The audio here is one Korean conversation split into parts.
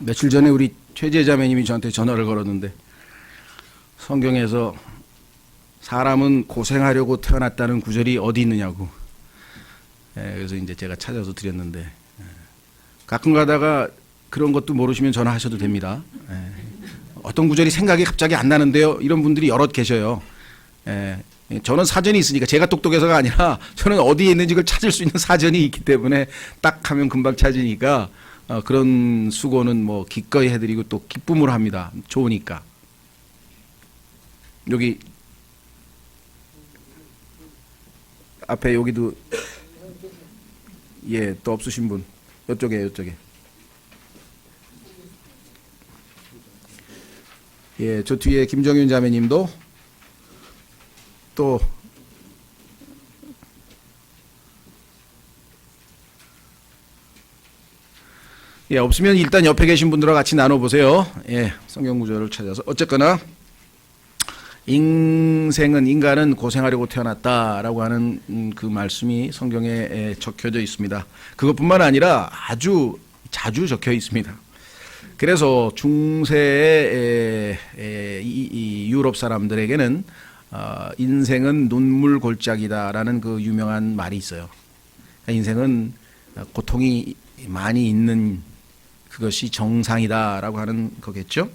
며칠 전에 우리 최재 자매님이 저한테 전화를 걸었는데 성경에서 사람은 고생하려고 태어났다는 구절이 어디 있느냐고. 그래서 이제 제가 찾아서 드렸는데 가끔 가다가 그런 것도 모르시면 전화하셔도 됩니다. 어떤 구절이 생각이 갑자기 안 나는데요. 이런 분들이 여럿 계셔요. 저는 사전이 있으니까 제가 똑똑해서가 아니라 저는 어디에 있는지 그걸 찾을 수 있는 사전이 있기 때문에 딱 하면 금방 찾으니까 그런 수고는 뭐 기꺼이 해드리고 또 기쁨으로 합니다. 좋으니까. 여기 앞에 여기도 또 없으신 분 이쪽에 저 뒤에 김정윤 자매님도 또 없으면 일단 옆에 계신 분들과 같이 나눠보세요. 성경 구절을 찾아서. 어쨌거나 인간은 고생하려고 태어났다라고 하는 그 말씀이 성경에 적혀져 있습니다. 그것뿐만 아니라 아주 자주 적혀 있습니다. 그래서 중세의 이 유럽 사람들에게는 인생은 눈물 골짜기다라는 그 유명한 말이 있어요. 인생은 고통이 많이 있는 그것이 정상이다라고 하는 거겠죠.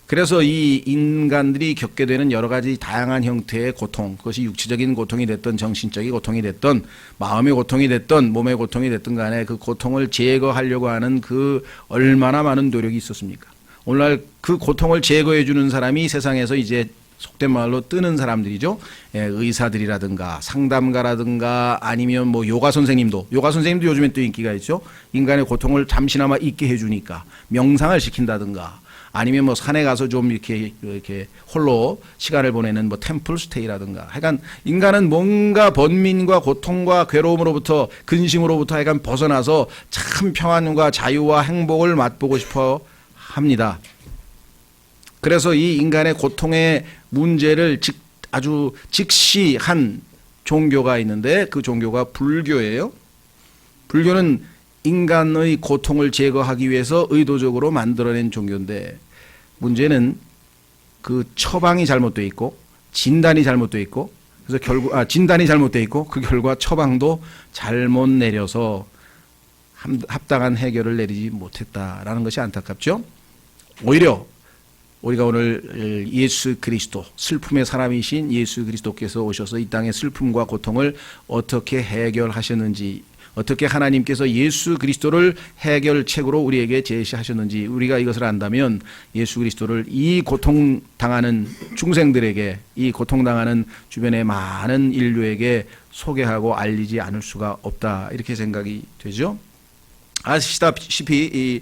그래서 이 인간들이 겪게 되는 여러 가지 다양한 형태의 고통, 그것이 육체적인 고통이 됐던 정신적인 고통이 됐던 마음의 고통이 됐던 몸의 고통이 됐던 간에 그 고통을 제거하려고 하는 그 얼마나 많은 노력이 있었습니까? 오늘날 그 고통을 제거해 주는 사람이 세상에서 이제 속된 말로 뜨는 사람들이죠. 의사들이라든가 상담가라든가 아니면 뭐 요가 선생님도 요즘엔 또 인기가 있죠. 인간의 고통을 잠시나마 잊게 해주니까 명상을 시킨다든가 아니면 뭐 산에 가서 좀 이렇게 홀로 시간을 보내는 뭐 템플 스테이라든가 하여간 인간은 뭔가 번민과 고통과 괴로움으로부터 근심으로부터 하여간 벗어나서 참 평안과 자유와 행복을 맛보고 싶어 합니다. 그래서 이 인간의 고통의 문제를 아주 직시한 종교가 있는데 그 종교가 불교예요. 불교는 인간의 고통을 제거하기 위해서 의도적으로 만들어낸 종교인데 문제는 그 처방이 잘못되어 있고 진단이 잘못되어 있고 그래서 결국 진단이 잘못되어 있고 그 결과 처방도 잘못 내려서 합당한 해결을 내리지 못했다라는 것이 안타깝죠. 오히려 우리가 오늘 예수 그리스도 슬픔의 사람이신 예수 그리스도께서 오셔서 이 땅의 슬픔과 고통을 어떻게 해결하셨는지 어떻게 하나님께서 예수 그리스도를 해결책으로 우리에게 제시하셨는지 우리가 이것을 안다면 예수 그리스도를 이 고통당하는 중생들에게 이 고통당하는 주변의 많은 인류에게 소개하고 알리지 않을 수가 없다 이렇게 생각이 되죠. 아시다시피 이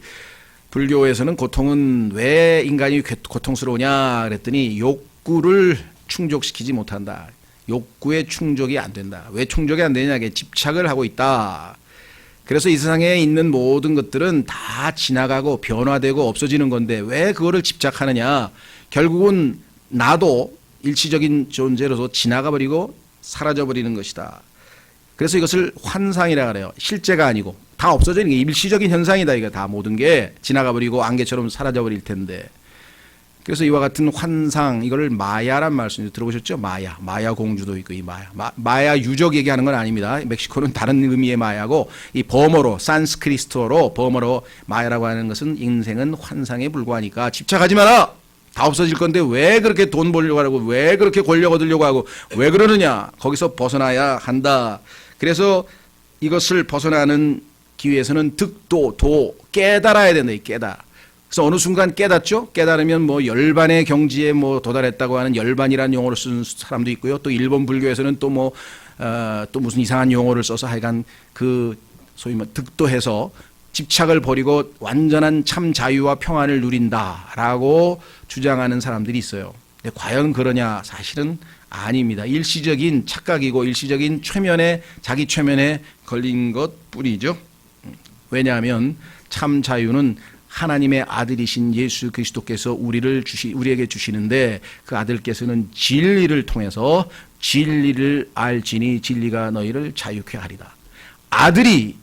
불교에서는 고통은 왜 인간이 고통스러우냐 그랬더니 욕구를 충족시키지 못한다. 욕구의 충족이 안 된다. 왜 충족이 안 되냐? 집착을 하고 있다. 그래서 이 세상에 있는 모든 것들은 다 지나가고 변화되고 없어지는 건데 왜 그거를 집착하느냐? 결국은 나도 일시적인 존재로서 지나가 버리고 사라져 버리는 것이다. 그래서 이것을 환상이라 그래요. 실제가 아니고 다 없어지는 게 일시적인 현상이다. 이거 다 모든 게 지나가 버리고 안개처럼 사라져 버릴 텐데. 그래서 이와 같은 환상 이거를 마야란 말씀 들어보셨죠? 마야 공주도 있고 이 마야 유적 얘기하는 건 아닙니다. 멕시코는 다른 의미의 마야고 이 버머로 산스크리스토로 버머로 마야라고 하는 것은 인생은 환상에 불과하니까 집착하지 마라. 다 없어질 건데 왜 그렇게 돈 벌려고 하고 왜 그렇게 권력 얻으려고 하고 왜 그러느냐. 거기서 벗어나야 한다. 그래서 이것을 벗어나는 기회에서는 득도 깨달아야 된다. 깨달아. 그래서 어느 순간 깨닫죠. 깨달으면 뭐 열반의 경지에 뭐 도달했다고 하는 열반이라는 용어를 쓰는 사람도 있고요. 또 일본 불교에서는 또 또 무슨 이상한 용어를 써서 하여간 그 소위 뭐 득도해서 집착을 버리고 완전한 참 자유와 평안을 누린다라고 주장하는 사람들이 있어요. 근데 과연 그러냐? 사실은 아닙니다. 일시적인 착각이고 일시적인 자기 최면에 걸린 것 뿐이죠. 왜냐하면 참 자유는 하나님의 아들이신 예수 그리스도께서 우리에게 주시는데 그 아들께서는 진리를 통해서 진리를 알지니 진리가 너희를 자유케 하리라. 아들이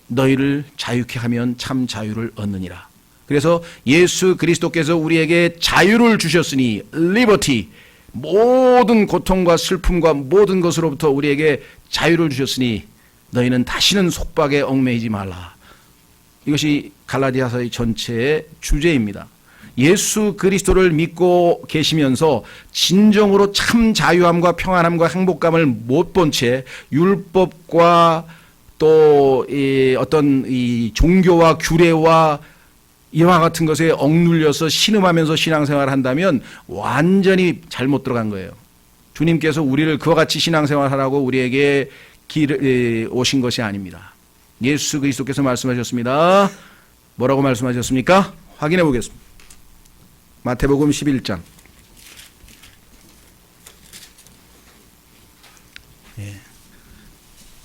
너희를 자유케 하면 참 자유를 얻느니라. 그래서 예수 그리스도께서 우리에게 자유를 주셨으니 liberty, 모든 고통과 슬픔과 모든 것으로부터 우리에게 자유를 주셨으니 너희는 다시는 속박에 얽매이지 말라. 이것이 갈라디아서의 전체의 주제입니다. 예수 그리스도를 믿고 계시면서 진정으로 참 자유함과 평안함과 행복감을 못 본 채 율법과 또 어떤 이 종교와 규례와 이와 같은 것에 억눌려서 신음하면서 신앙생활을 한다면 완전히 잘못 들어간 거예요. 주님께서 우리를 그와 같이 신앙생활하라고 우리에게 오신 것이 아닙니다. 예수 그리스도께서 말씀하셨습니다. 뭐라고 말씀하셨습니까? 확인해 보겠습니다. 마태복음 11장.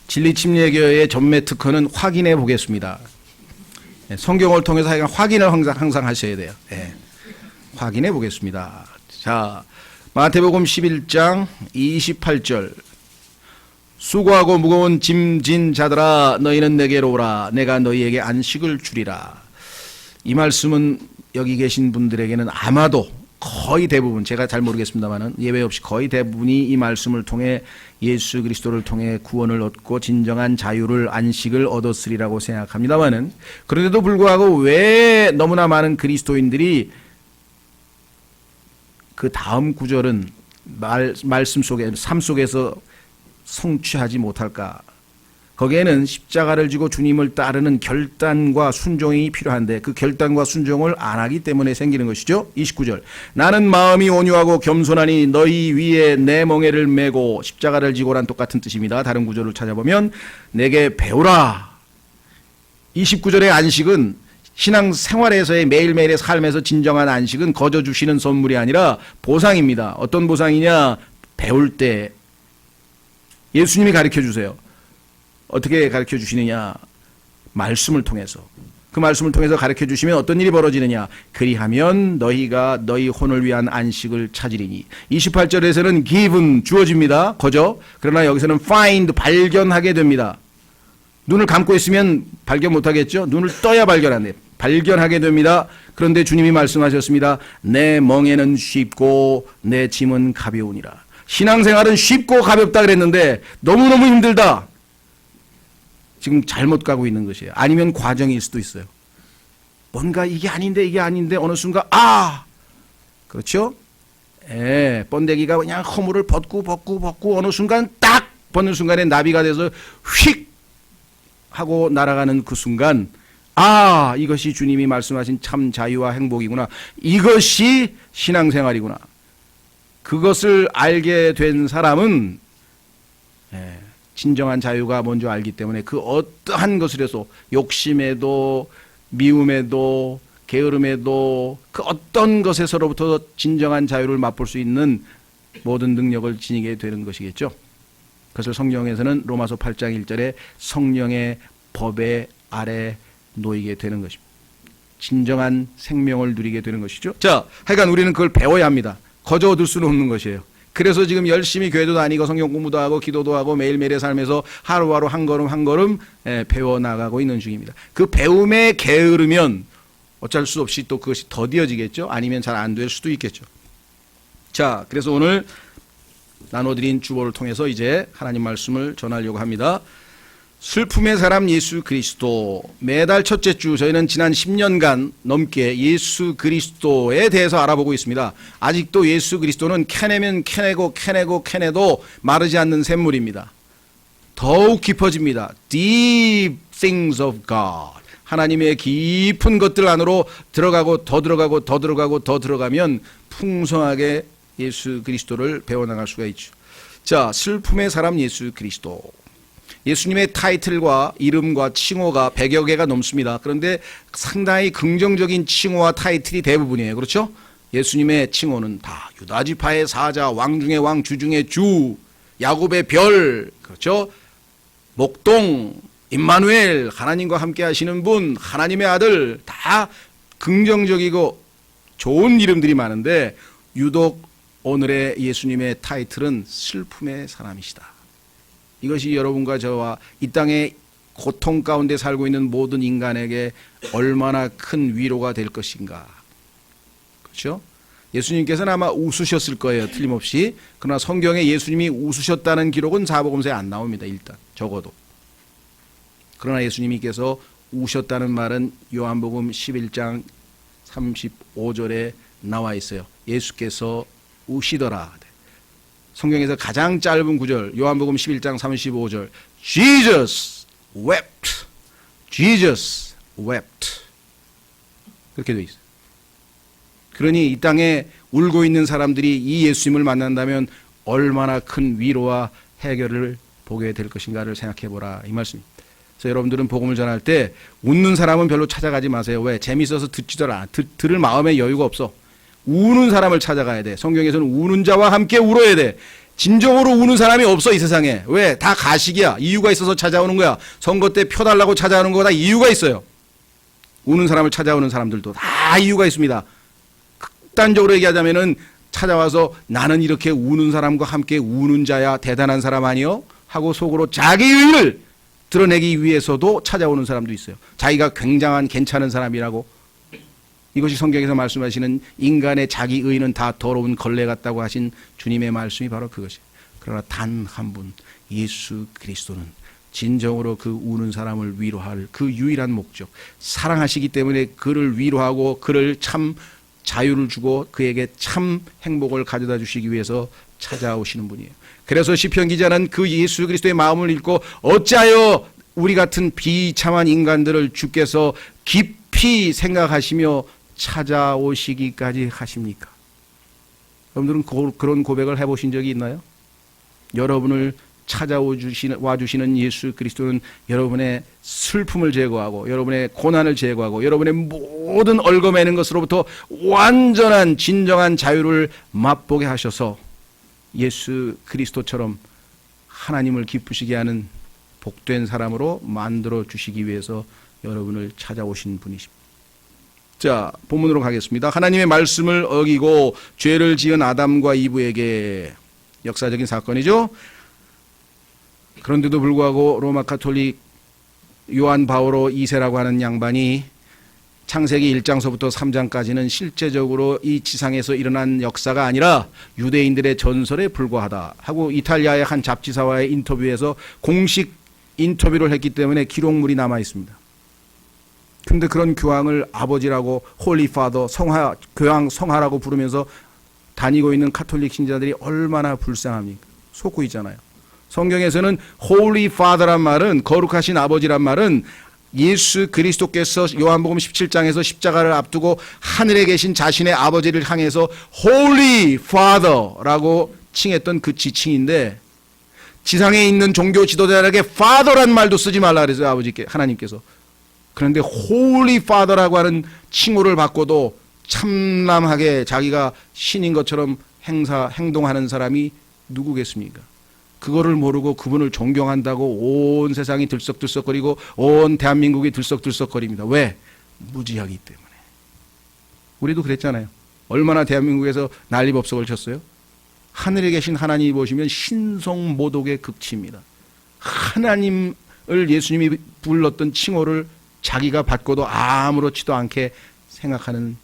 진리침례교회의 전매 특허는 확인해 보겠습니다. 성경을 통해서 확인을 항상 하셔야 돼요. 확인해 보겠습니다. 자, 마태복음 11장 28절. 수고하고 무거운 짐진 자들아 너희는 내게로 오라. 내가 너희에게 안식을 주리라. 이 말씀은 여기 계신 분들에게는 아마도 거의 대부분, 제가 잘 모르겠습니다만은 예외 없이 거의 대부분이 이 말씀을 통해 예수 그리스도를 통해 구원을 얻고 진정한 자유를, 안식을 얻었으리라고 생각합니다만은, 그런데도 불구하고 왜 너무나 많은 그리스도인들이 그 다음 구절은 말씀 속에, 삶 속에서 성취하지 못할까? 거기에는 십자가를 지고 주님을 따르는 결단과 순종이 필요한데 그 결단과 순종을 안 하기 때문에 생기는 것이죠. 29절. 나는 마음이 온유하고 겸손하니 너희 위에 내 멍에를 메고, 십자가를 지고란 똑같은 뜻입니다. 다른 구절을 찾아보면 내게 배우라. 29절의 안식은 신앙생활에서의 매일매일의 삶에서 진정한 안식은 거저 주시는 선물이 아니라 보상입니다. 어떤 보상이냐? 배울 때 예수님이 가르쳐 주세요. 어떻게 가르쳐 주시느냐? 말씀을 통해서. 그 말씀을 통해서 가르쳐 주시면 어떤 일이 벌어지느냐? 그리하면 너희가 너희 혼을 위한 안식을 찾으리니. 28절에서는 given, 주어집니다. 거저. 그러나 여기서는 find, 발견하게 됩니다. 눈을 감고 있으면 발견 못하겠죠? 눈을 떠야 발견하네. 발견하게 됩니다. 그런데 주님이 말씀하셨습니다. 내 멍에는 쉽고 내 짐은 가벼우니라. 신앙생활은 쉽고 가볍다 그랬는데 너무너무 힘들다. 지금 잘못 가고 있는 것이에요. 아니면 과정일 수도 있어요. 뭔가 이게 아닌데 어느 순간 그렇죠? 번데기가 그냥 허물을 벗고 어느 순간 딱 벗는 순간에 나비가 돼서 휙 하고 날아가는 그 순간 이것이 주님이 말씀하신 참 자유와 행복이구나. 이것이 신앙생활이구나. 그것을 알게 된 사람은 진정한 자유가 뭔지 알기 때문에 그 어떠한 것으로서 욕심에도 미움에도 게으름에도 그 어떤 것에서로부터 진정한 자유를 맛볼 수 있는 모든 능력을 지니게 되는 것이겠죠. 그것을 성경에서는 로마서 8장 1절에 성령의 법의 아래 놓이게 되는 것입니다. 진정한 생명을 누리게 되는 것이죠. 자, 하여간 우리는 그걸 배워야 합니다. 거저 얻을 수는 없는 것이에요. 그래서 지금 열심히 교회도 다니고 성경 공부도 하고 기도도 하고 매일매일의 삶에서 하루하루 한 걸음 배워나가고 있는 중입니다. 그 배움에 게으르면 어쩔 수 없이 또 그것이 더디어지겠죠. 아니면 잘 안 될 수도 있겠죠. 자, 그래서 오늘 나눠드린 주보를 통해서 이제 하나님 말씀을 전하려고 합니다. 슬픔의 사람 예수 그리스도. 매달 첫째 주 저희는 지난 10년간 넘게 예수 그리스도에 대해서 알아보고 있습니다. 아직도 예수 그리스도는 캐내면 캐내도 마르지 않는 샘물입니다. 더욱 깊어집니다. Deep things of God. 하나님의 깊은 것들 안으로 들어가고 더 들어가면 풍성하게 예수 그리스도를 배워나갈 수가 있죠. 자, 슬픔의 사람 예수 그리스도. 예수님의 타이틀과 이름과 칭호가 100여 개가 넘습니다. 그런데 상당히 긍정적인 칭호와 타이틀이 대부분이에요. 그렇죠? 예수님의 칭호는 다 유다지파의 사자, 왕 중의 왕, 주 중의 주, 야곱의 별, 그렇죠? 목동, 임마누엘, 하나님과 함께 하시는 분, 하나님의 아들, 다 긍정적이고 좋은 이름들이 많은데 유독 오늘의 예수님의 타이틀은 슬픔의 사람이시다. 이것이 여러분과 저와 이 땅에 고통 가운데 살고 있는 모든 인간에게 얼마나 큰 위로가 될 것인가. 그렇죠? 예수님께서는 아마 웃으셨을 거예요. 틀림없이. 그러나 성경에 예수님이 웃으셨다는 기록은 사복음서에 안 나옵니다. 일단 적어도. 그러나 예수님께서 우셨다는 말은 요한복음 11장 35절에 나와 있어요. 예수께서 우시더라. 성경에서 가장 짧은 구절 요한복음 11장 35절 Jesus wept. Jesus wept. 그렇게 되어 있어요. 그러니 이 땅에 울고 있는 사람들이 이 예수님을 만난다면 얼마나 큰 위로와 해결을 보게 될 것인가를 생각해 보라 이 말씀입니다. 그래서 여러분들은 복음을 전할 때 웃는 사람은 별로 찾아가지 마세요. 왜? 재밌어서 듣지도 않아. 들을 마음에 여유가 없어. 우는 사람을 찾아가야 돼. 성경에서는 우는 자와 함께 울어야 돼. 진정으로 우는 사람이 없어 이 세상에. 왜? 다 가식이야. 이유가 있어서 찾아오는 거야. 선거 때 표 달라고 찾아오는 거 다 이유가 있어요. 우는 사람을 찾아오는 사람들도 다 이유가 있습니다. 극단적으로 얘기하자면은 찾아와서 나는 이렇게 우는 사람과 함께 우는 자야 대단한 사람 아니요? 하고 속으로 자기 의를 드러내기 위해서도 찾아오는 사람도 있어요. 자기가 굉장한 괜찮은 사람이라고. 이것이 성경에서 말씀하시는 인간의 자기 의는 다 더러운 걸레 같다고 하신 주님의 말씀이 바로 그것이에요. 그러나 단 한 분 예수 그리스도는 진정으로 그 우는 사람을 위로할 그 유일한 목적, 사랑하시기 때문에 그를 위로하고 그를 참 자유를 주고 그에게 참 행복을 가져다 주시기 위해서 찾아오시는 분이에요. 그래서 시편 기자는 그 예수 그리스도의 마음을 읽고 어찌하여 우리 같은 비참한 인간들을 주께서 깊이 생각하시며 찾아오시기까지 하십니까? 여러분들은 그런 고백을 해보신 적이 있나요? 여러분을 찾아와 주시는 예수 그리스도는 여러분의 슬픔을 제거하고 여러분의 고난을 제거하고 여러분의 모든 얽어매는 것으로부터 완전한 진정한 자유를 맛보게 하셔서 예수 그리스도처럼 하나님을 기쁘시게 하는 복된 사람으로 만들어 주시기 위해서 여러분을 찾아오신 분이십니다. 자, 본문으로 가겠습니다. 하나님의 말씀을 어기고 죄를 지은 아담과 이브에게 역사적인 사건이죠. 그런데도 불구하고 로마 가톨릭 요한 바오로 2세라고 하는 양반이 창세기 1장서부터 3장까지는 실제적으로 이 지상에서 일어난 역사가 아니라 유대인들의 전설에 불과하다 하고 이탈리아의 한 잡지사와의 인터뷰에서 공식 인터뷰를 했기 때문에 기록물이 남아 있습니다. 근데 그런 교황을 아버지라고 홀리 파더, 성화, 교황 성화라고 부르면서 다니고 있는 카톨릭 신자들이 얼마나 불쌍합니까? 속고 있잖아요. 성경에서는 홀리 파더란 말은, 거룩하신 아버지란 말은 예수 그리스도께서 요한복음 17장에서 십자가를 앞두고 하늘에 계신 자신의 아버지를 향해서 홀리 파더라고 칭했던 그 지칭인데, 지상에 있는 종교 지도자에게 파더란 말도 쓰지 말라 그래서 아버지께, 하나님께서. 그런데 홀리 파더라고 하는 칭호를 받고도 참남하게 자기가 신인 것처럼 행동하는 사람이 누구겠습니까? 그거를 모르고 그분을 존경한다고 온 세상이 들썩들썩거리고 온 대한민국이 들썩들썩거립니다. 왜? 무지하기 때문에. 우리도 그랬잖아요. 얼마나 대한민국에서 난리법석을 쳤어요? 하늘에 계신 하나님이 보시면 신성모독의 극치입니다. 하나님을 예수님이 불렀던 칭호를 자기가 받고도 아무렇지도 않게 생각하는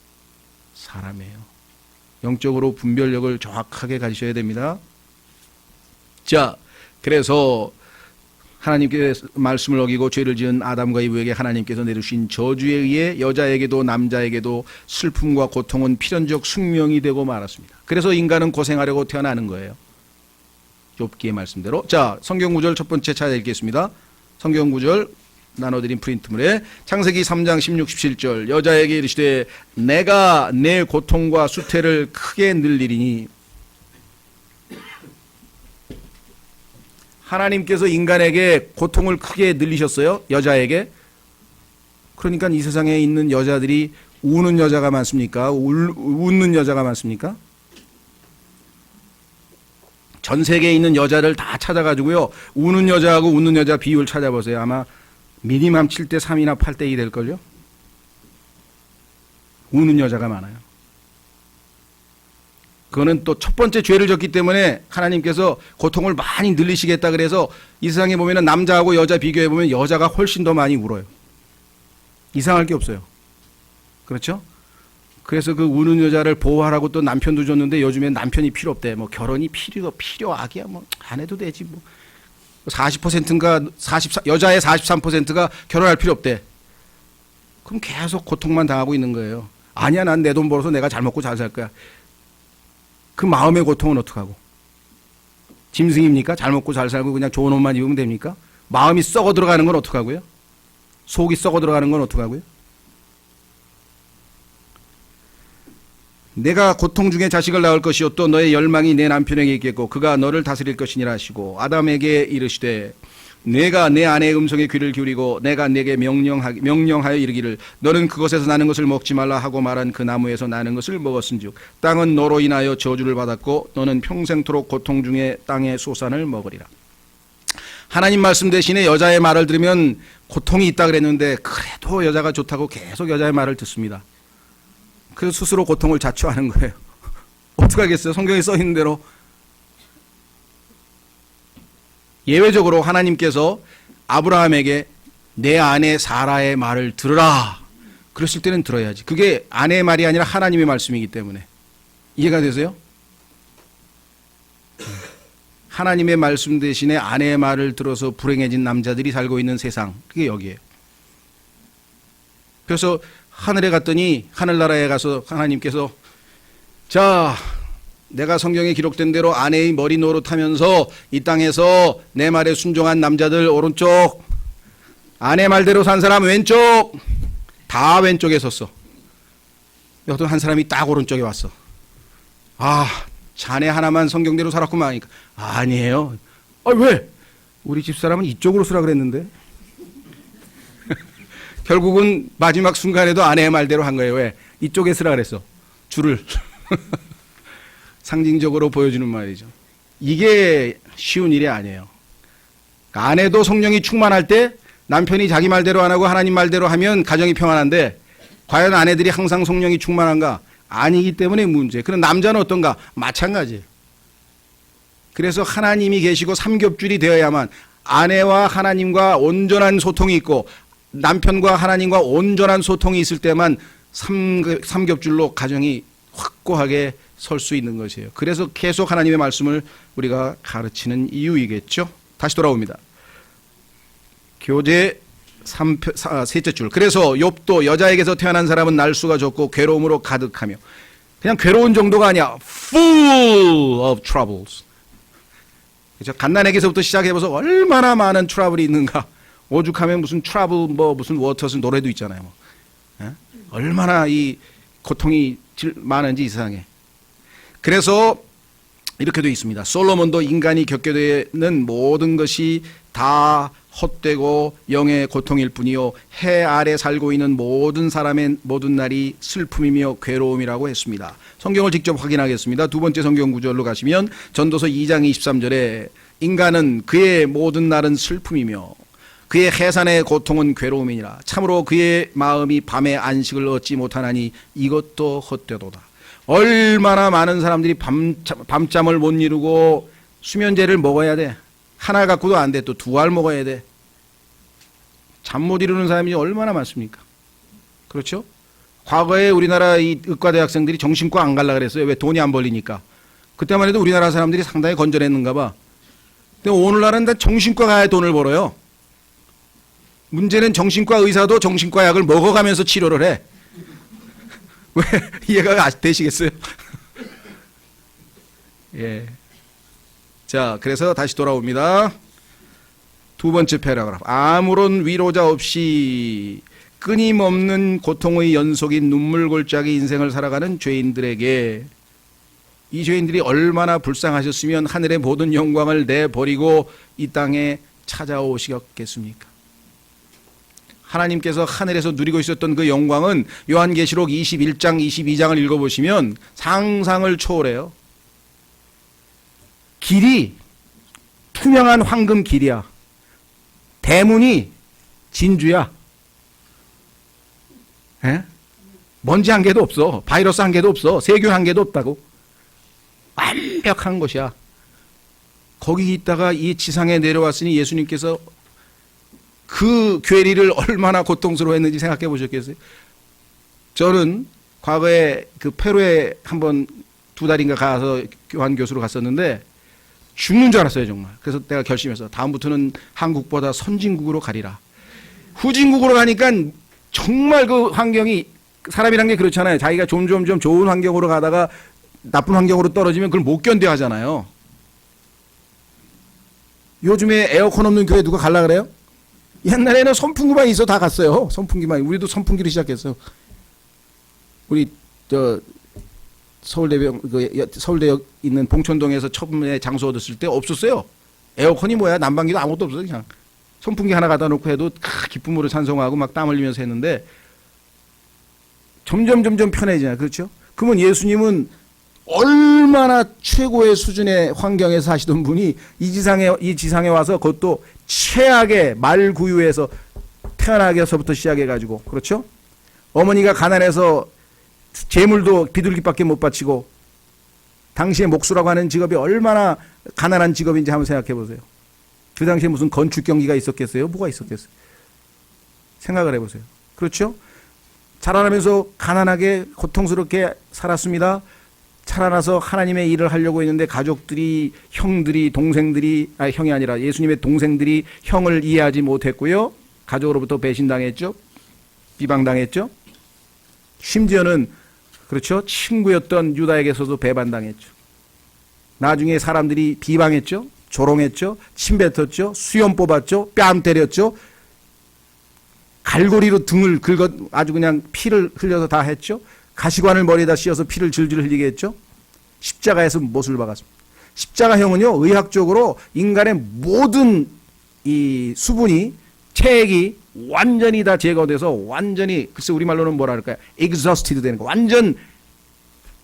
사람이에요. 영적으로 분별력을 정확하게 가지셔야 됩니다. 자, 그래서 하나님께 말씀을 어기고 죄를 지은 아담과 이브에게 하나님께서 내리신 저주에 의해 여자에게도 남자에게도 슬픔과 고통은 필연적 숙명이 되고 말았습니다. 그래서 인간은 고생하려고 태어나는 거예요. 욥기의 말씀대로. 자, 성경 구절 첫 번째 찾아 읽겠습니다. 성경 구절 나눠드린 프린트물에 창세기 3장 16, 17절 여자에게 이르시되 내가 내 고통과 수태를 크게 늘리리니. 하나님께서 인간에게 고통을 크게 늘리셨어요. 여자에게. 그러니까 이 세상에 있는 여자들이 우는 여자가 많습니까? 웃는 여자가 많습니까? 전 세계에 있는 여자를 다 찾아가지고요, 우는 여자하고 웃는 여자 비율 찾아보세요. 아마 미니멈 7대 3이나 8대 2 될걸요? 우는 여자가 많아요. 그거는 또 첫 번째 죄를 졌기 때문에 하나님께서 고통을 많이 늘리시겠다 그래서 이 세상에 보면 남자하고 여자 비교해 보면 여자가 훨씬 더 많이 울어요. 이상할 게 없어요. 그렇죠? 그래서 그 우는 여자를 보호하라고 또 남편도 줬는데 요즘엔 남편이 필요 없대. 뭐 결혼이 필요악이야. 뭐 안 해도 되지. 뭐 40%인가 44 여자의 43%가 결혼할 필요 없대. 그럼 계속 고통만 당하고 있는 거예요. 아니야, 난 내 돈 벌어서 내가 잘 먹고 잘 살 거야. 그 마음의 고통은 어떡하고? 짐승입니까? 잘 먹고 잘 살고 그냥 좋은 옷만 입으면 됩니까? 마음이 썩어 들어가는 건 어떡하고요? 속이 썩어 들어가는 건 어떡하고요? 내가 고통 중에 자식을 낳을 것이요 또 너의 열망이 내 남편에게 있겠고 그가 너를 다스릴 것이니라 하시고 아담에게 이르시되 내가 내 아내의 음성에 귀를 기울이고 내가 내게 명령하여 이르기를 너는 그것에서 나는 것을 먹지 말라 하고 말한 그 나무에서 나는 것을 먹었은즉 땅은 너로 인하여 저주를 받았고 너는 평생토록 고통 중에 땅의 소산을 먹으리라. 하나님 말씀 대신에 여자의 말을 들으면 고통이 있다 그랬는데 그래도 여자가 좋다고 계속 여자의 말을 듣습니다. 그래서 스스로 고통을 자초하는 거예요. 어떡하겠어요? 성경에 써 있는 대로. 예외적으로 하나님께서 아브라함에게 내 아내 사라의 말을 들으라 그랬을 때는 들어야지. 그게 아내의 말이 아니라 하나님의 말씀이기 때문에. 이해가 되세요? 하나님의 말씀 대신에 아내의 말을 들어서 불행해진 남자들이 살고 있는 세상, 그게 여기에요. 그래서 하늘에 갔더니 하늘나라에 가서 하나님께서 자, 내가 성경에 기록된 대로 아내의 머리 노릇하면서 이 땅에서 내 말에 순종한 남자들 오른쪽, 아내 말대로 산 사람 왼쪽, 다 왼쪽에 섰어. 어떤 한 사람이 딱 오른쪽에 왔어. 아, 자네 하나만 성경대로 살았구만 하니까 아니에요. 아, 왜? 우리 집사람은 이쪽으로 쓰라 그랬는데. 결국은 마지막 순간에도 아내의 말대로 한 거예요. 왜? 이쪽에 쓰라 그랬어. 줄을. 상징적으로 보여주는 말이죠. 이게 쉬운 일이 아니에요. 아내도 성령이 충만할 때 남편이 자기 말대로 안 하고 하나님 말대로 하면 가정이 평안한데 과연 아내들이 항상 성령이 충만한가? 아니기 때문에 문제. 그럼 남자는 어떤가? 마찬가지예요. 그래서 하나님이 계시고 삼겹줄이 되어야만 아내와 하나님과 온전한 소통이 있고 남편과 하나님과 온전한 소통이 있을 때만 삼겹줄로 가정이 확고하게 설 수 있는 것이에요. 그래서 계속 하나님의 말씀을 우리가 가르치는 이유이겠죠. 다시 돌아옵니다. 교재 셋째 줄. 그래서 욥도 여자에게서 태어난 사람은 날수가 적고 괴로움으로 가득하며 그냥 괴로운 정도가 아니야. Full of troubles. 그렇죠? 갓난에게서부터 시작해봐서 얼마나 많은 트러블이 있는가. 오죽하면 무슨 트러블 무슨 워터스 노래도 있잖아요. 뭐. 얼마나 이 고통이 많은지 이 세상에. 그래서 이렇게 되어 있습니다. 솔로몬도 인간이 겪게 되는 모든 것이 다 헛되고 영의 고통일 뿐이요 해 아래 살고 있는 모든 사람의 모든 날이 슬픔이며 괴로움이라고 했습니다. 성경을 직접 확인하겠습니다. 두 번째 성경 구절로 가시면 전도서 2장 23절에 인간은 그의 모든 날은 슬픔이며 그의 해산의 고통은 괴로움이니라. 참으로 그의 마음이 밤에 안식을 얻지 못하나니 이것도 헛되도다. 얼마나 많은 사람들이 밤잠을 못 이루고 수면제를 먹어야 돼. 하나 갖고도 안 돼. 또 두 알 먹어야 돼. 잠 못 이루는 사람이 얼마나 많습니까? 그렇죠? 과거에 우리나라 이 의과대 학생들이 정신과 안 갈라 그랬어요. 왜? 돈이 안 벌리니까. 그때만 해도 우리나라 사람들이 상당히 건전했는가 봐. 근데 오늘날은 다 정신과 가야 돈을 벌어요. 문제는 정신과 의사도 정신과 약을 먹어가면서 치료를 해. 왜? 이해가 되시겠어요? 예. 자, 그래서 다시 돌아옵니다. 두 번째 패러그래프. 아무런 위로자 없이 끊임없는 고통의 연속인 눈물골짜기 인생을 살아가는 죄인들에게 이 죄인들이 얼마나 불쌍하셨으면 하늘의 모든 영광을 내버리고 이 땅에 찾아오시겠습니까? 하나님께서 하늘에서 누리고 있었던 그 영광은 요한계시록 21장, 22장을 읽어보시면 상상을 초월해요. 길이 투명한 황금 길이야. 대문이 진주야. 에? 먼지 한 개도 없어. 바이러스 한 개도 없어. 세균 한 개도 없다고. 완벽한 것이야. 거기 있다가 이 지상에 내려왔으니 예수님께서 그 괴리를 얼마나 고통스러워했는지 생각해 보셨겠어요? 저는 과거에 그 페루에 한번 2달인가 가서 교환 교수로 갔었는데 죽는 줄 알았어요, 정말. 그래서 내가 결심해서 다음부터는 한국보다 선진국으로 가리라. 후진국으로 가니까 정말 그 환경이, 사람이란 게 그렇잖아요. 자기가 점점 좋은 환경으로 가다가 나쁜 환경으로 떨어지면 그걸 못 견뎌 하잖아요. 요즘에 에어컨 없는 교회 누가 갈라 그래요? 옛날에는 선풍기만 있어 다 갔어요. 선풍기만. 우리도 선풍기를 시작했어. 우리 서울대역 있는 봉천동에서 처음에 장소 얻었을 때 없었어요. 에어컨이 뭐야? 난방기도 아무것도 없어요. 그냥 선풍기 하나 갖다 놓고 해도 기쁨으로 찬송하고 막 땀 흘리면서 했는데 점점 편해지잖아요. 그렇죠? 그러면 예수님은 얼마나 최고의 수준의 환경에서 사시던 분이 이 지상에 와서 그것도 최악의 말구유에서 태어나기서부터 시작해가지고, 그렇죠? 어머니가 가난해서 재물도 비둘기밖에 못 바치고, 당시에 목수라고 하는 직업이 얼마나 가난한 직업인지 한번 생각해 보세요. 그 당시에 무슨 건축 경기가 있었겠어요? 뭐가 있었겠어요? 생각을 해보세요. 그렇죠? 자라나면서 가난하게 고통스럽게 살았습니다. 자라나서 하나님의 일을 하려고 했는데 가족들이, 형들이, 동생들이, 형이 아니라 예수님의 동생들이 형을 이해하지 못했고요. 가족으로부터 배신당했죠. 비방당했죠. 심지어는 그렇죠, 친구였던 유다에게서도 배반당했죠. 나중에 사람들이 비방했죠. 조롱했죠. 침뱉었죠. 수염 뽑았죠. 뺨 때렸죠. 갈고리로 등을 긁어 아주 그냥 피를 흘려서 다 했죠. 가시관을 머리에다 씌워서 피를 줄줄 흘리게 했죠. 십자가에서 못을 박았습니다. 십자가형은요, 의학적으로 인간의 모든 이 수분이, 체액이 완전히 다 제거돼서 완전히, 글쎄 우리말로는 뭐라 할까요? exhausted 되는 거. 완전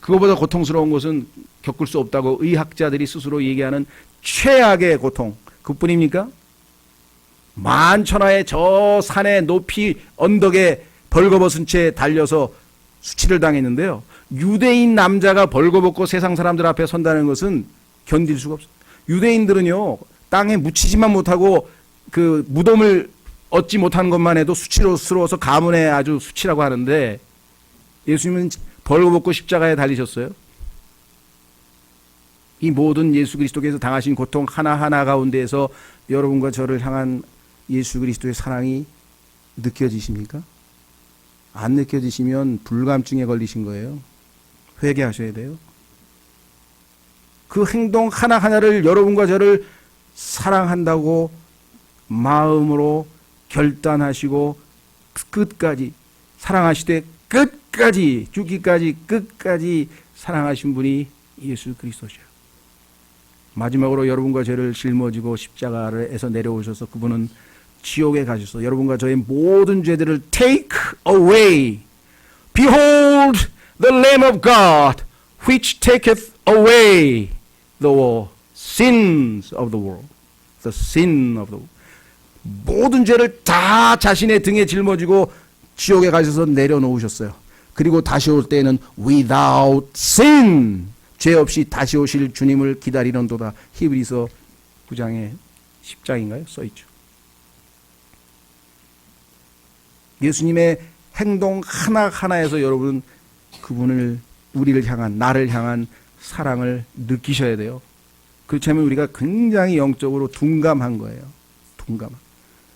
그거보다 고통스러운 것은 겪을 수 없다고 의학자들이 스스로 얘기하는 최악의 고통. 그뿐입니까? 만천하의 저 산의 높이 언덕에 벌거벗은 채 달려서 수치를 당했는데요. 유대인 남자가 벌거벗고 세상 사람들 앞에 선다는 것은 견딜 수가 없어요. 유대인들은요, 땅에 묻히지만 못하고 그 무덤을 얻지 못한 것만 해도 수치스러워서 가문의 아주 수치라고 하는데, 예수님은 벌거벗고 십자가에 달리셨어요. 이 모든 예수 그리스도께서 당하신 고통 하나하나 가운데에서 여러분과 저를 향한 예수 그리스도의 사랑이 느껴지십니까? 안 느껴지시면 불감증에 걸리신 거예요. 회개하셔야 돼요. 그 행동 하나하나를, 여러분과 저를 사랑한다고 마음으로 결단하시고 끝까지 사랑하시되 끝까지, 죽기까지 끝까지 사랑하신 분이 예수 그리스도셔요. 마지막으로 여러분과 저를 짊어지고 십자가에서 내려오셔서 그분은 지옥에 가셔서 여러분과 저의 모든 죄들을 take away. Behold the Lamb of God which taketh away the sins of the world. The sin of the world. 모든 죄를 다 자신의 등에 짊어지고 지옥에 가셔서 내려놓으셨어요. 그리고 다시 올 때에는 without sin, 죄 없이 다시 오실 주님을 기다리는도다. 히브리서 9장에 10장인가요? 써있죠. 예수님의 행동 하나하나에서 여러분은 그분을, 우리를 향한, 나를 향한 사랑을 느끼셔야 돼요. 그렇지 않으면 우리가 굉장히 영적으로 둔감한 거예요. 둔감.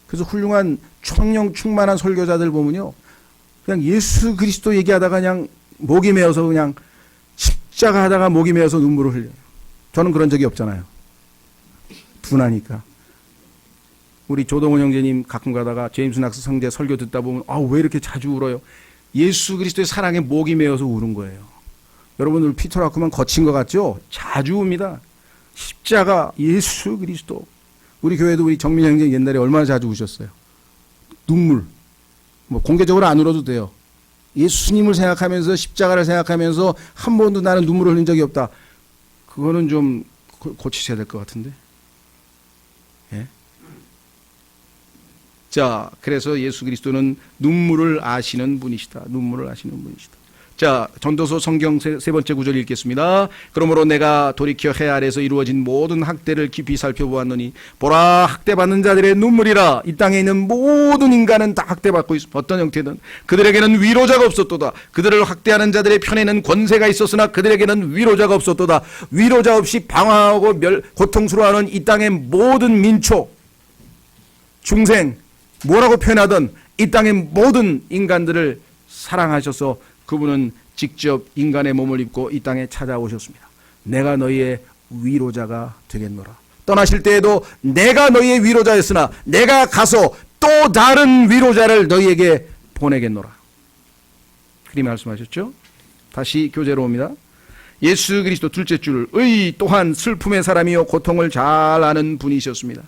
그래서 훌륭한 청령 충만한 설교자들 보면요, 그냥 예수 그리스도 얘기하다가 그냥 목이 메어서 그냥 십자가 하다가 목이 메어서 눈물을 흘려요. 저는 그런 적이 없잖아요. 둔하니까. 우리 조동훈 형제님 가끔 가다가 제임스 낙스 성대 설교 듣다 보면 왜 이렇게 자주 울어요? 예수 그리스도의 사랑에 목이 메어서 우는 거예요. 여러분들 피터라크만 거친 것 같죠? 자주 웁니다. 십자가, 예수 그리스도. 우리 교회도 우리 정민 형제 옛날에 얼마나 자주 우셨어요. 눈물. 뭐 공개적으로 안 울어도 돼요. 예수님을 생각하면서, 십자가를 생각하면서 한 번도 나는 눈물을 흘린 적이 없다. 그거는 좀 고치셔야 될 것 같은데. 예? 자, 그래서 예수 그리스도는 눈물을 아시는 분이시다. 눈물을 아시는 분이시다. 자, 전도서 성경 세 번째 구절 읽겠습니다. 그러므로 내가 돌이켜 해 아래에서 이루어진 모든 학대를 깊이 살펴보았노니 보라, 학대받는 자들의 눈물이라. 이 땅에 있는 모든 인간은 다 학대받고 있습니다. 어떤 형태든 그들에게는 위로자가 없었도다. 그들을 학대하는 자들의 편에는 권세가 있었으나 그들에게는 위로자가 없었도다. 위로자 없이 방황하고 고통스러워하는 이 땅의 모든 민초, 중생, 뭐라고 표현하든 이 땅의 모든 인간들을 사랑하셔서 그분은 직접 인간의 몸을 입고 이 땅에 찾아오셨습니다. 내가 너희의 위로자가 되겠노라. 떠나실 때에도 내가 너희의 위로자였으나 내가 가서 또 다른 위로자를 너희에게 보내겠노라. 그리 말씀하셨죠? 다시 교재로 옵니다. 예수 그리스도 둘째 줄의 또한 슬픔의 사람이요 고통을 잘 아는 분이셨습니다.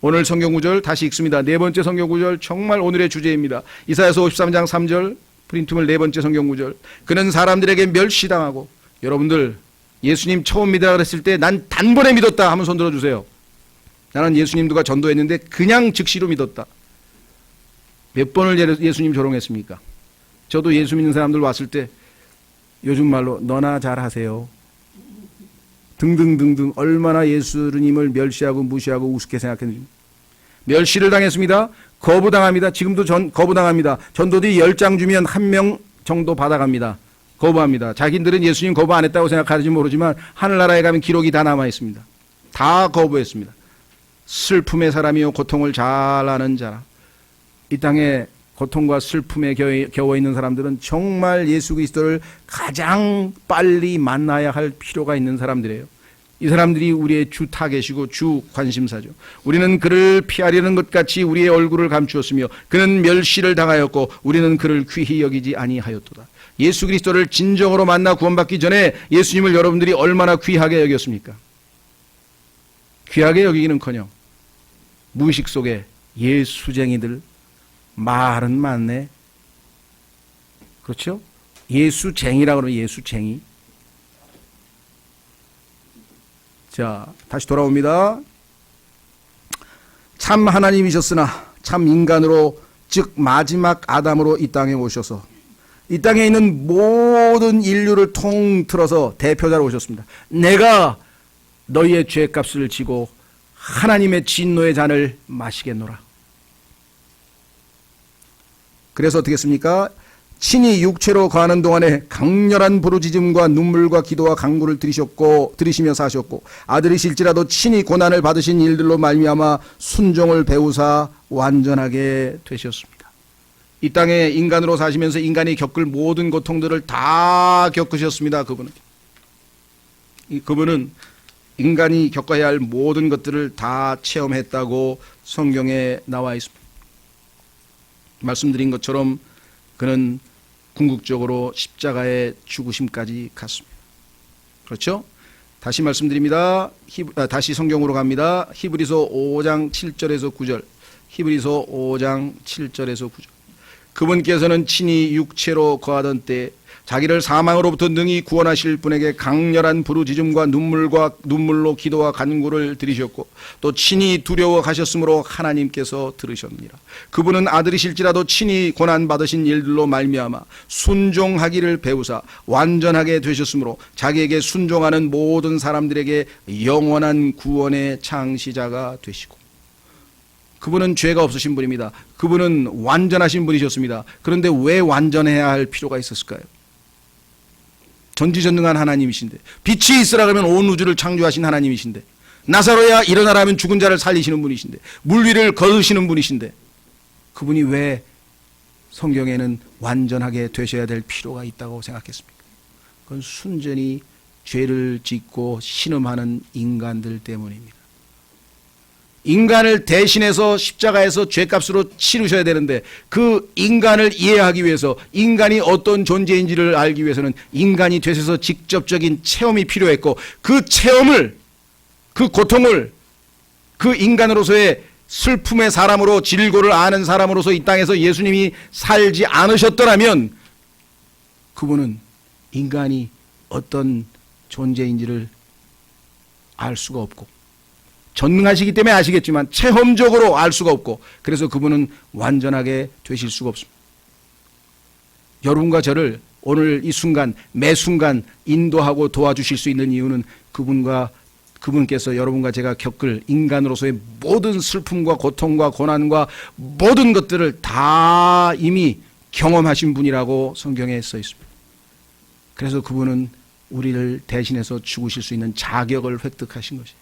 오늘 성경 구절 다시 읽습니다. 네 번째 성경 구절 정말 오늘의 주제입니다. 이사야서 53장 3절 프린트물 네 번째 성경 구절. 그는 사람들에게 멸시당하고. 여러분들 예수님 처음 믿으라 그랬을 때 난 단번에 믿었다 하면 손 들어주세요. 나는 예수님 누가 전도했는데 그냥 즉시로 믿었다. 몇 번을 예수님 조롱했습니까? 저도 예수 믿는 사람들 왔을 때 요즘 말로 너나 잘하세요 등등등등 얼마나 예수님을 멸시하고 무시하고 우습게 생각했는지. 멸시를 당했습니다. 거부당합니다. 지금도 거부당합니다. 전도지 10장 주면 1명 정도 받아갑니다. 거부합니다. 자기들은 예수님 거부 안 했다고 생각하는지 모르지만 하늘나라에 가면 기록이 다 남아있습니다. 다 거부했습니다. 슬픔의 사람이요 고통을 잘 아는 자라. 이 땅에 고통과 슬픔에 겨워 있는 사람들은 정말 예수 그리스도를 가장 빨리 만나야 할 필요가 있는 사람들이에요. 이 사람들이 우리의 주 타겟이고 주 관심사죠. 우리는 그를 피하려는 것 같이 우리의 얼굴을 감추었으며 그는 멸시를 당하였고 우리는 그를 귀히 여기지 아니하였도다. 예수 그리스도를 진정으로 만나 구원받기 전에 예수님을 여러분들이 얼마나 귀하게 여겼습니까? 귀하게 여기기는커녕 무의식 속에 예수쟁이들 말은 많네. 그렇죠? 예수쟁이라고 그러면 예수쟁이. 자, 다시 돌아옵니다. 참 하나님이셨으나 참 인간으로 즉 마지막 아담으로 이 땅에 오셔서 이 땅에 있는 모든 인류를 통틀어서 대표자로 오셨습니다. 내가 너희의 죄값을 지고 하나님의 진노의 잔을 마시겠노라. 그래서 어떻게 했습니까? 친히 육체로 거하는 동안에 강렬한 부르짖음과 눈물과 기도와 간구를 들이시며 사셨고 아들이실지라도 친히 고난을 받으신 일들로 말미암아 순종을 배우사 완전하게 되셨습니다. 이 땅에 인간으로 사시면서 인간이 겪을 모든 고통들을 다 겪으셨습니다. 그분은 인간이 겪어야 할 모든 것들을 다 체험했다고 성경에 나와 있습니다. 말씀드린 것처럼 그는 궁극적으로 십자가의 죽으심까지 갔습니다. 그렇죠? 다시 말씀드립니다. 다시 성경으로 갑니다. 히브리서 5장 7절에서 9절. 히브리서 5장 7절에서 9절. 그분께서는 친히 육체로 거하던 때 자기를 사망으로부터 능히 구원하실 분에게 강렬한 부르짖음과 눈물로 기도와 간구를 드리셨고 또 친히 두려워 가셨으므로 하나님께서 들으셨느니라. 그분은 아들이실지라도 친히 고난 받으신 일들로 말미암아 순종하기를 배우사 완전하게 되셨으므로 자기에게 순종하는 모든 사람들에게 영원한 구원의 창시자가 되시고. 그분은 죄가 없으신 분입니다. 그분은 완전하신 분이셨습니다. 그런데 왜 완전해야 할 필요가 있었을까요? 전지전능한 하나님이신데, 빛이 있으라 그러면 온 우주를 창조하신 하나님이신데, 나사로야 일어나라 하면 죽은 자를 살리시는 분이신데, 물 위를 걸으시는 분이신데, 그분이 왜 성경에는 완전하게 되셔야 될 필요가 있다고 생각했습니까? 그건 순전히 죄를 짓고 신음하는 인간들 때문입니다. 인간을 대신해서 십자가에서 죄값으로 치르셔야 되는데 그 인간을 이해하기 위해서 인간이 어떤 존재인지를 알기 위해서는 인간이 되셔서 직접적인 체험이 필요했고 그 체험을, 그 고통을 그 인간으로서의 슬픔의 사람으로 질고를 아는 사람으로서 이 땅에서 예수님이 살지 않으셨더라면 그분은 인간이 어떤 존재인지를 알 수가 없고 전능하시기 때문에 아시겠지만 체험적으로 알 수가 없고 그래서 그분은 완전하게 되실 수가 없습니다. 여러분과 저를 오늘 이 순간 매 순간 인도하고 도와주실 수 있는 이유는 그분께서 여러분과 제가 겪을 인간으로서의 모든 슬픔과 고통과 고난과 모든 것들을 다 이미 경험하신 분이라고 성경에 써 있습니다. 그래서 그분은 우리를 대신해서 죽으실 수 있는 자격을 획득하신 것이에요.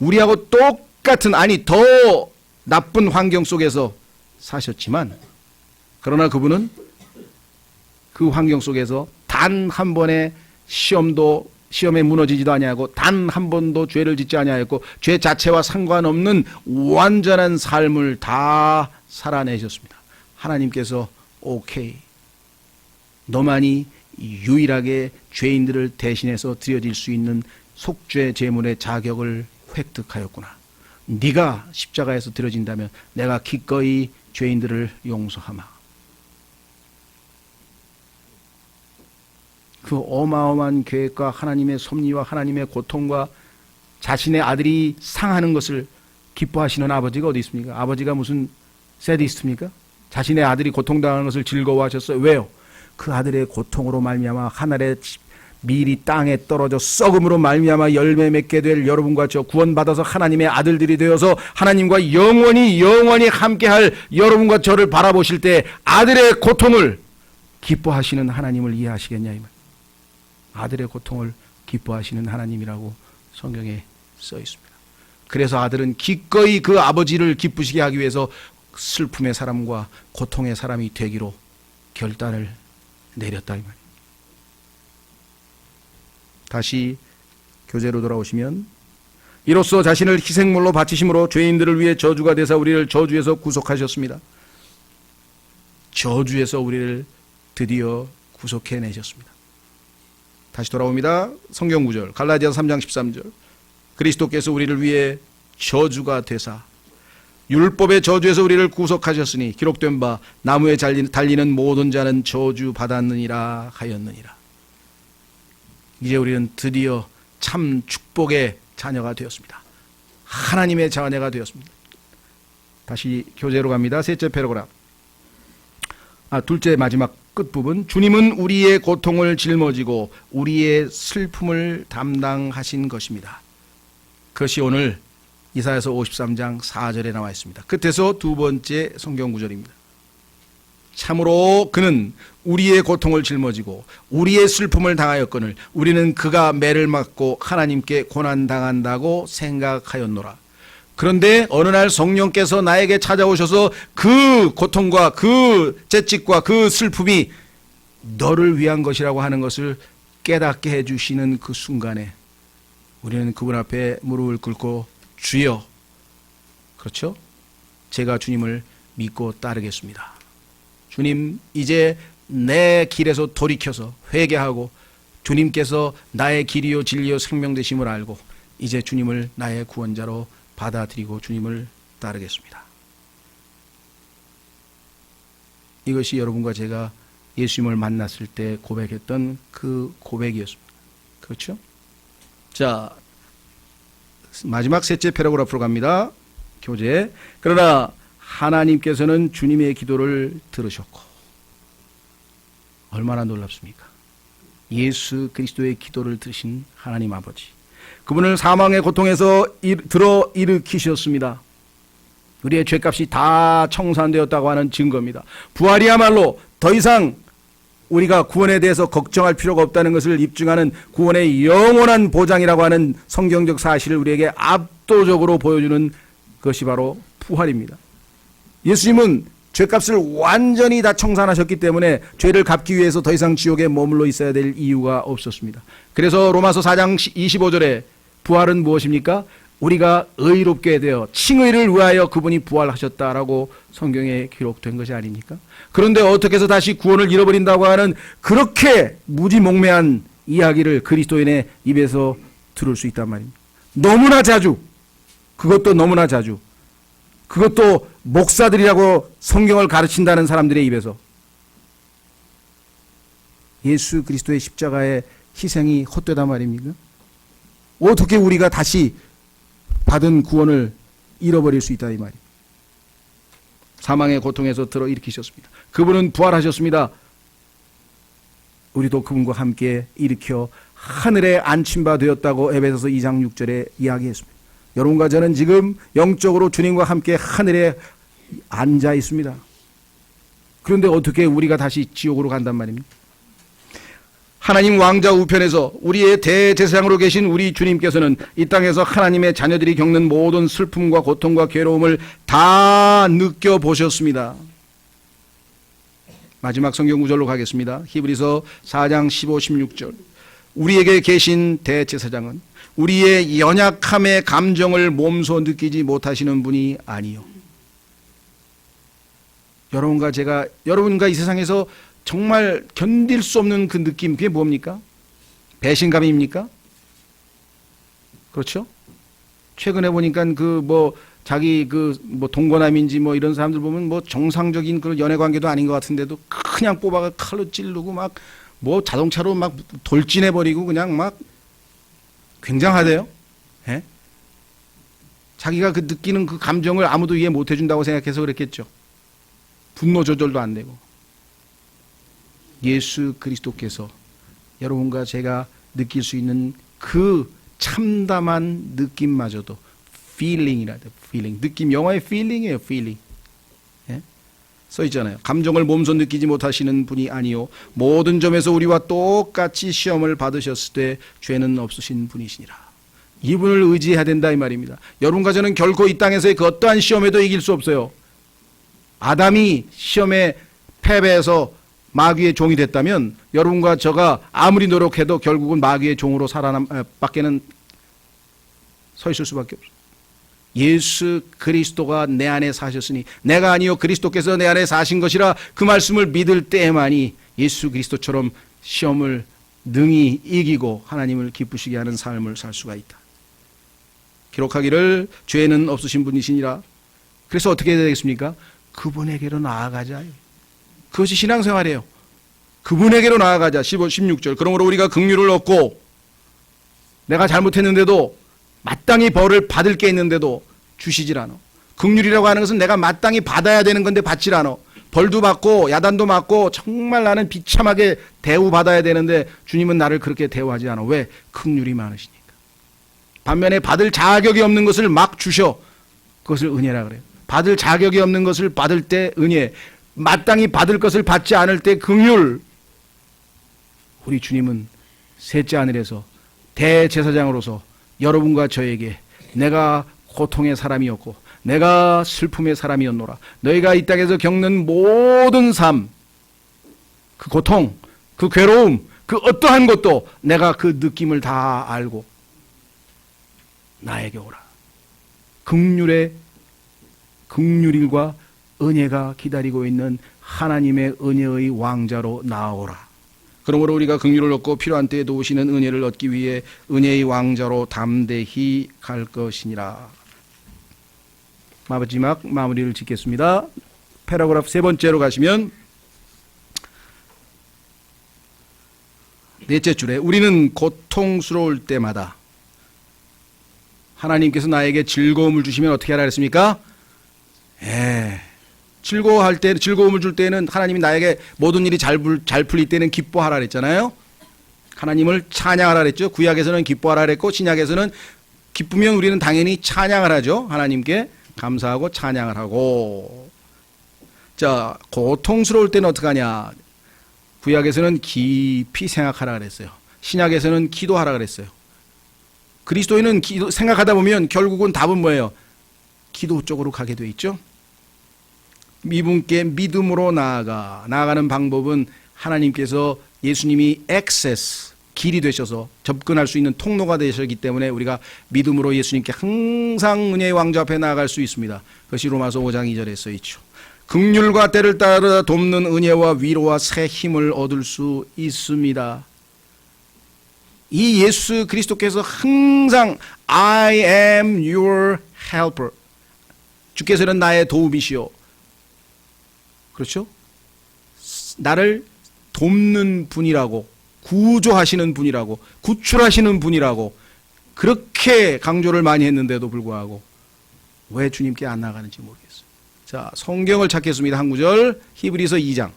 우리하고 똑같은, 아니 더 나쁜 환경 속에서 사셨지만, 그러나 그분은 그 환경 속에서 단 한 번의 시험에 무너지지도 아니하고 단 한 번도 죄를 짓지 아니하였고 죄 자체와 상관없는 완전한 삶을 다 살아내셨습니다. 하나님께서 오케이, 너만이 유일하게 죄인들을 대신해서 드려질 수 있는 속죄 제물의 자격을 획득하였구나. 네가 십자가에서 드려진다면 내가 기꺼이 죄인들을 용서하마. 그 어마어마한 계획과 하나님의 섭리와 하나님의 고통과 자신의 아들이 상하는 것을 기뻐하시는 아버지가 어디 있습니까? 아버지가 무슨 세디스트입니까? 자신의 아들이 고통당하는 것을 즐거워하셨어요. 왜요? 그 아들의 고통으로 말미암아 하늘의 밀이 땅에 떨어져 썩음으로 말미암아 열매 맺게 될 여러분과 저 구원받아서 하나님의 아들들이 되어서 하나님과 영원히 함께할 여러분과 저를 바라보실 때 아들의 고통을 기뻐하시는 하나님을 이해하시겠냐 이 말. 아들의 고통을 기뻐하시는 하나님이라고 성경에 써 있습니다. 그래서 아들은 기꺼이 그 아버지를 기쁘시게 하기 위해서 슬픔의 사람과 고통의 사람이 되기로 결단을 내렸다 이 말이에요. 다시 교재로 돌아오시면, 이로써 자신을 희생물로 바치심으로 죄인들을 위해 저주가 되사 우리를 저주에서 구속하셨습니다. 저주에서 우리를 드디어 구속해내셨습니다. 다시 돌아옵니다. 성경 구절 갈라디아서 3장 13절, 그리스도께서 우리를 위해 저주가 되사 율법의 저주에서 우리를 구속하셨으니 기록된 바 나무에 달리는 모든 자는 저주받았느니라 하였느니라. 이제 우리는 드디어 참 축복의 자녀가 되었습니다. 하나님의 자녀가 되었습니다. 다시 교재로 갑니다. 셋째 패러그래프. 둘째 마지막 끝부분. 주님은 우리의 고통을 짊어지고 우리의 슬픔을 담당하신 것입니다. 그것이 오늘 이사야서 53장 4절에 나와 있습니다. 끝에서 두 번째 성경 구절입니다. 참으로 그는 우리의 고통을 짊어지고 우리의 슬픔을 당하였거늘 우리는 그가 매를 맞고 하나님께 고난당한다고 생각하였노라. 그런데 어느 날 성령께서 나에게 찾아오셔서 그 고통과 그 채찍과 그 슬픔이 너를 위한 것이라고 하는 것을 깨닫게 해주시는 그 순간에 우리는 그분 앞에 무릎을 꿇고 주여, 그렇죠? 제가 주님을 믿고 따르겠습니다. 주님, 이제 내 길에서 돌이켜서 회개하고 주님께서 나의 길이요 진리요 생명 되심을 알고 이제 주님을 나의 구원자로 받아들이고 주님을 따르겠습니다. 이것이 여러분과 제가 예수님을 만났을 때 고백했던 그 고백이었습니다. 그렇죠? 자, 마지막 셋째 패러그래프로 갑니다. 교재. 그러나 하나님께서는 주님의 기도를 들으셨고, 얼마나 놀랍습니까? 예수 그리스도의 기도를 들으신 하나님 아버지, 그분을 사망의 고통에서 들어 일으키셨습니다. 우리의 죄값이 다 청산되었다고 하는 증거입니다. 부활이야말로 더 이상 우리가 구원에 대해서 걱정할 필요가 없다는 것을 입증하는 구원의 영원한 보장이라고 하는 성경적 사실을 우리에게 압도적으로 보여주는 것이 바로 부활입니다. 예수님은 죄값을 완전히 다 청산하셨기 때문에 죄를 갚기 위해서 더 이상 지옥에 머물러 있어야 될 이유가 없었습니다. 그래서 로마서 4장 25절에 부활은 무엇입니까? 우리가 의롭게 되어 칭의를 위하여 그분이 부활하셨다라고 성경에 기록된 것이 아닙니까? 그런데 어떻게 해서 다시 구원을 잃어버린다고 하는 그렇게 무지몽매한 이야기를 그리스도인의 입에서 들을 수 있단 말입니다. 너무나 자주, 그것도 너무나 자주, 그것도 목사들이라고 성경을 가르친다는 사람들의 입에서 예수 그리스도의 십자가의 희생이 헛되단 말입니까? 어떻게 우리가 다시 받은 구원을 잃어버릴 수 있다 이 말이에요. 사망의 고통에서 들어 일으키셨습니다. 그분은 부활하셨습니다. 우리도 그분과 함께 일으켜 하늘에 안친 바 되었다고 에베소서 2장 6절에 이야기했습니다. 여러분과 저는 지금 영적으로 주님과 함께 하늘에 앉아 있습니다. 그런데 어떻게 우리가 다시 지옥으로 간단 말입니까? 하나님 왕자 우편에서 우리의 대제사장으로 계신 우리 주님께서는 이 땅에서 하나님의 자녀들이 겪는 모든 슬픔과 고통과 괴로움을 다 느껴보셨습니다. 마지막 성경 구절로 가겠습니다. 히브리서 4장 15, 16절. 우리에게 계신 대제사장은 우리의 연약함의 감정을 몸소 느끼지 못하시는 분이 아니요. 여러분과 이 세상에서 정말 견딜 수 없는 그 느낌, 그게 뭡니까? 배신감입니까? 그렇죠? 최근에 보니까 자기 동거남인지 이런 사람들 보면 정상적인 그런 연애 관계도 아닌 것 같은데도 그냥 뽑아가 칼로 찌르고 자동차로 돌진해버리고 그냥 굉장하대요. 예? 자기가 그 느끼는 그 감정을 아무도 이해 못 해준다고 생각해서 그랬겠죠. 분노 조절도 안 되고. 예수 그리스도께서 여러분과 제가 느낄 수 있는 그 참담한 느낌마저도 feeling이라죠. feeling. 느낌, 영어의 feeling이에요. feeling. 예? 써 있잖아요. 감정을 몸소 느끼지 못하시는 분이 아니요 모든 점에서 우리와 똑같이 시험을 받으셨을 때 죄는 없으신 분이시니라. 이분을 의지해야 된다 이 말입니다. 여러분과 저는 결코 이 땅에서의 그 어떠한 시험에도 이길 수 없어요. 아담이 시험에 패배해서 마귀의 종이 됐다면 여러분과 저가 아무리 노력해도 결국은 마귀의 종으로 밖에는 서 있을 수밖에 없어요. 예수 그리스도가 내 안에 사셨으니 내가 아니요 그리스도께서 내 안에 사신 것이라 그 말씀을 믿을 때에만이 예수 그리스도처럼 시험을 능히 이기고 하나님을 기쁘시게 하는 삶을 살 수가 있다. 기록하기를 죄는 없으신 분이시니라. 그래서 어떻게 해야 되겠습니까? 그분에게로 나아가자. 그것이 신앙생활이에요. 그분에게로 나아가자. 15, 16절. 그러므로 우리가 긍휼을 얻고 내가 잘못했는데도 마땅히 벌을 받을 게 있는데도 주시질 않아. 긍휼이라고 하는 것은 내가 마땅히 받아야 되는 건데 받질 않아. 벌도 받고 야단도 맞고 정말 나는 비참하게 대우받아야 되는데 주님은 나를 그렇게 대우하지 않아. 왜? 긍휼이 많으시니까. 반면에 받을 자격이 없는 것을 막 주셔. 그것을 은혜라 그래요. 받을 자격이 없는 것을 받을 때 은혜, 마땅히 받을 것을 받지 않을 때 긍휼. 우리 주님은 셋째 하늘에서 대제사장으로서 여러분과 저에게 내가 고통의 사람이었고 내가 슬픔의 사람이었노라. 너희가 이 땅에서 겪는 모든 삶, 그 고통, 그 괴로움, 그 어떠한 것도 내가 그 느낌을 다 알고 나에게 오라. 긍휼일과 은혜가 기다리고 있는 하나님의 은혜의 왕자로 나아오라. 그러므로 우리가 긍휼을 얻고 필요한 때에 도우시는 은혜를 얻기 위해 은혜의 왕자로 담대히 갈 것이니라. 마지막 마무리를 짓겠습니다. 패러그래프 세 번째로 가시면 넷째 줄에 우리는 고통스러울 때마다 하나님께서 나에게 즐거움을 주시면 어떻게 하라 그랬습니까? 즐거움을 줄 때는 하나님이 나에게 모든 일이 잘 풀릴 때는 기뻐하라 그랬잖아요. 하나님을 찬양하라 그랬죠. 구약에서는 기뻐하라 그랬고 신약에서는 기쁘면 우리는 당연히 찬양을 하죠. 하나님께 감사하고 찬양을 하고. 자, 고통스러울 때는 어떻게 하냐. 구약에서는 깊이 생각하라 그랬어요. 신약에서는 기도하라 그랬어요. 그리스도인은 생각하다 보면 결국은 답은 뭐예요? 기도 쪽으로 가게 돼 있죠. 이분께 믿음으로 나아가는 방법은 하나님께서 예수님이 길이 되셔서 접근할 수 있는 통로가 되셨기 때문에 우리가 믿음으로 예수님께 항상 은혜의 왕좌 앞에 나아갈 수 있습니다. 그것이 로마서 5장 2절에 써 있죠. 긍휼과 때를 따라 돕는 은혜와 위로와 새 힘을 얻을 수 있습니다. 이 예수 그리스도께서 항상 I am your helper. 주께서는 나의 도움이시오. 그렇죠? 나를 돕는 분이라고, 구조하시는 분이라고, 구출하시는 분이라고 그렇게 강조를 많이 했는데도 불구하고 왜 주님께 안 나가는지 모르겠어요. 자, 성경을 찾겠습니다. 한 구절, 히브리서 2장.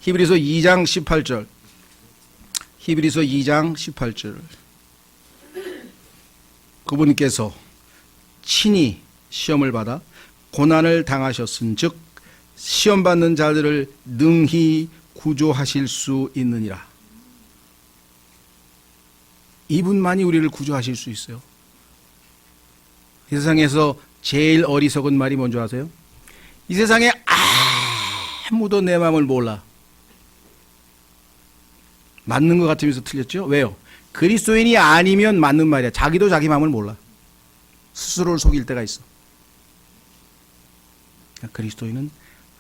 히브리서 2장 18절. 히브리서 2장 18절. 그분께서 친히 시험을 받아 고난을 당하셨은즉 시험 받는 자들을 능히 구조하실 수 있느니라. 이분만이 우리를 구조하실 수 있어요. 이 세상에서 제일 어리석은 말이 뭔지 아세요? 이 세상에 아무도 내 마음을 몰라. 맞는 것 같으면서 틀렸죠? 왜요? 그리스도인이 아니면 맞는 말이야. 자기도 자기 마음을 몰라. 스스로를 속일 때가 있어. 그리스도인은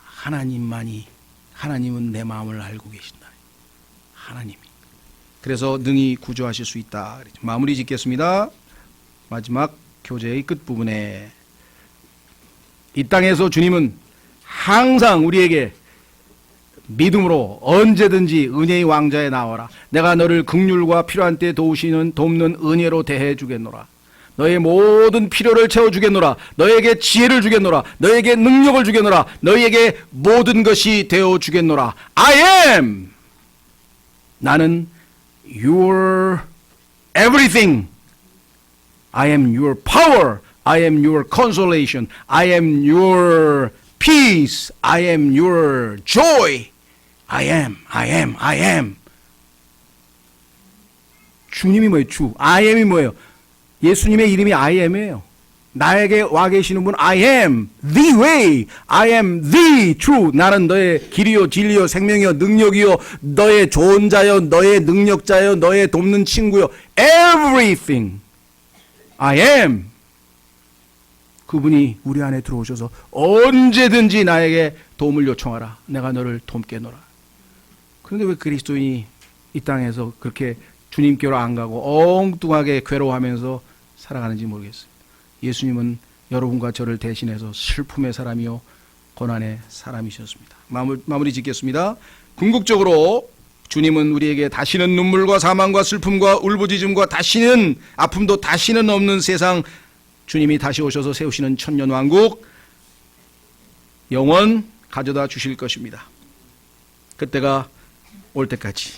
하나님은 내 마음을 알고 계신다. 하나님이. 그래서 능히 구조하실 수 있다. 마무리 짓겠습니다. 마지막 교재의 끝부분에 이 땅에서 주님은 항상 우리에게 믿음으로 언제든지 은혜의 왕자에 나와라. 내가 너를 긍휼과 필요한 때 돕는 은혜로 대해 주겠노라. 너의 모든 필요를 채워주겠노라. 너에게 지혜를 주겠노라. 너에게 능력을 주겠노라. 너에게 모든 것이 되어주겠노라. I am. 나는 your everything. I am your power. I am your consolation. I am your peace. I am your joy. I am, I am, I am. 주님이 뭐예요? 주. I am이 뭐예요? 예수님의 이름이 I am이에요. 나에게 와 계시는 분 I am the way. I am the truth. 나는 너의 길이요 진리요 생명이요 능력이요 너의 좋은 자요 너의 능력자요 너의 돕는 친구요 everything. I am. 그분이 우리 안에 들어오셔서 언제든지 나에게 도움을 요청하라. 내가 너를 돕겠노라. 그런데 왜 그리스도인이 이 땅에서 그렇게 주님께로 안 가고 엉뚱하게 괴로워하면서 살아가는지 모르겠어요. 예수님은 여러분과 저를 대신해서 슬픔의 사람이요 고난의 사람이셨습니다. 마무리 짓겠습니다. 궁극적으로 주님은 우리에게 다시는 눈물과 사망과 슬픔과 울부짖음과 다시는 아픔도 다시는 없는 세상, 주님이 다시 오셔서 세우시는 천년왕국 영원 가져다 주실 것입니다. 그때가 올 때까지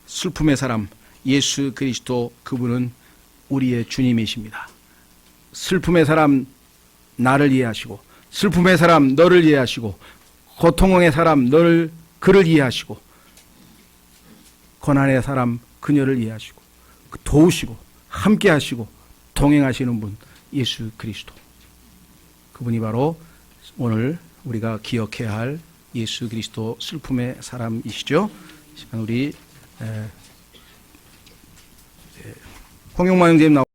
슬픔의 사람 예수 그리스도, 그분은 우리의 주님이십니다. 슬픔의 사람 나를 이해하시고, 슬픔의 사람 너를 이해하시고, 고통의 사람 그를 이해하시고, 고난의 사람 그녀를 이해하시고, 도우시고 함께 하시고 동행하시는 분 예수 그리스도, 그분이 바로 오늘 우리가 기억해야 할 예수 그리스도 슬픔의 사람이시죠. 우리 홍용만 형제님